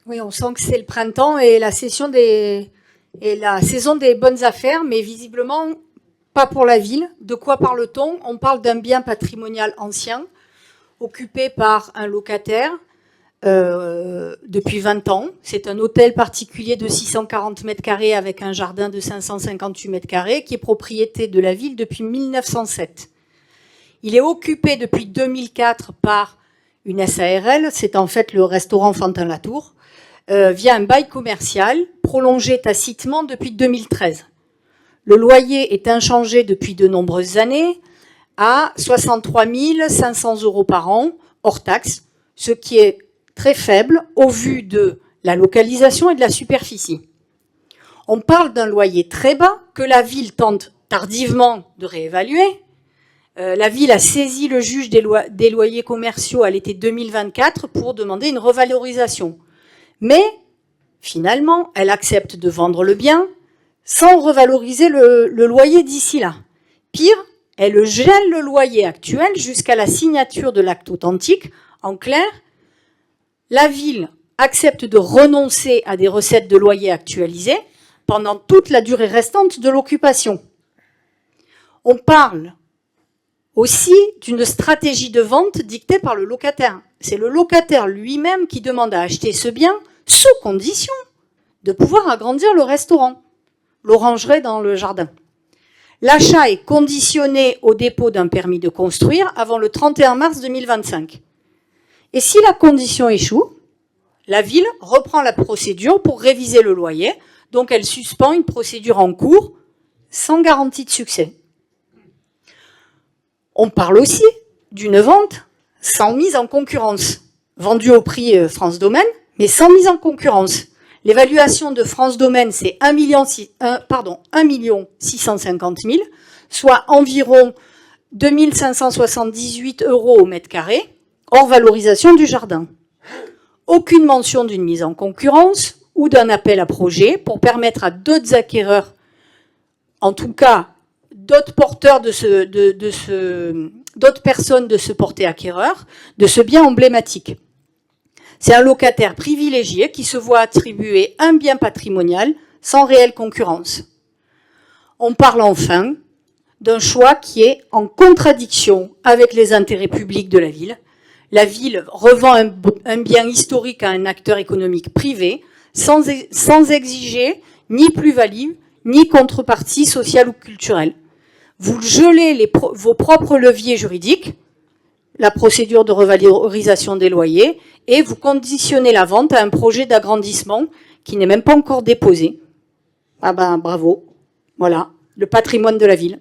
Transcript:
Oui, on sent que c'est le printemps et la saison des bonnes affaires, mais visiblement pas pour la ville. De quoi parle-t-on? On parle d'un bien patrimonial ancien, occupé par un locataire depuis 20 ans. C'est un hôtel particulier de 640 mètres carrés avec un jardin de 558 mètres carrés qui est propriété de la ville depuis 1907. Il est occupé depuis 2004 par une SARL, c'est en fait le restaurant Fantin-Latour, via un bail commercial prolongé tacitement depuis 2013. Le loyer est inchangé depuis de nombreuses années à 63 500 € par an, hors taxe, ce qui est très faible au vu de la localisation et de la superficie. On parle d'un loyer très bas que la ville tente tardivement de réévaluer. La ville a saisi le juge des loyers commerciaux à l'été 2024 pour demander une revalorisation. Mais, finalement, elle accepte de vendre le bien sans revaloriser le loyer d'ici là. Pire, elle gèle le loyer actuel jusqu'à la signature de l'acte authentique. En clair, la ville accepte de renoncer à des recettes de loyer actualisées pendant toute la durée restante de l'occupation. On parle aussi d'une stratégie de vente dictée par le locataire. C'est le locataire lui-même qui demande à acheter ce bien sous condition de pouvoir agrandir le restaurant, l'orangerie dans le jardin. L'achat est conditionné au dépôt d'un permis de construire avant le 31 mars 2025. Et si la condition échoue, la ville reprend la procédure pour réviser le loyer, donc elle suspend une procédure en cours sans garantie de succès. On parle aussi d'une vente sans mise en concurrence, vendue au prix France Domaine, mais sans mise en concurrence. L'évaluation de France Domaine, c'est 1 650 000, soit environ 2 578 € au mètre carré, hors valorisation du jardin. Aucune mention d'une mise en concurrence ou d'un appel à projet pour permettre à d'autres acquéreurs, en tout cas d'autres porteurs d'autres personnes de se porter acquéreurs de ce bien emblématique. C'est un locataire privilégié qui se voit attribuer un bien patrimonial sans réelle concurrence. On parle enfin d'un choix qui est en contradiction avec les intérêts publics de la ville. La ville revend un bien historique à un acteur économique privé sans exiger ni plus-value ni contrepartie sociale ou culturelle. Vous gelez vos propres leviers juridiques, la procédure de revalorisation des loyers, et vous conditionnez la vente à un projet d'agrandissement qui n'est même pas encore déposé. Ah ben bravo, voilà, le patrimoine de la ville.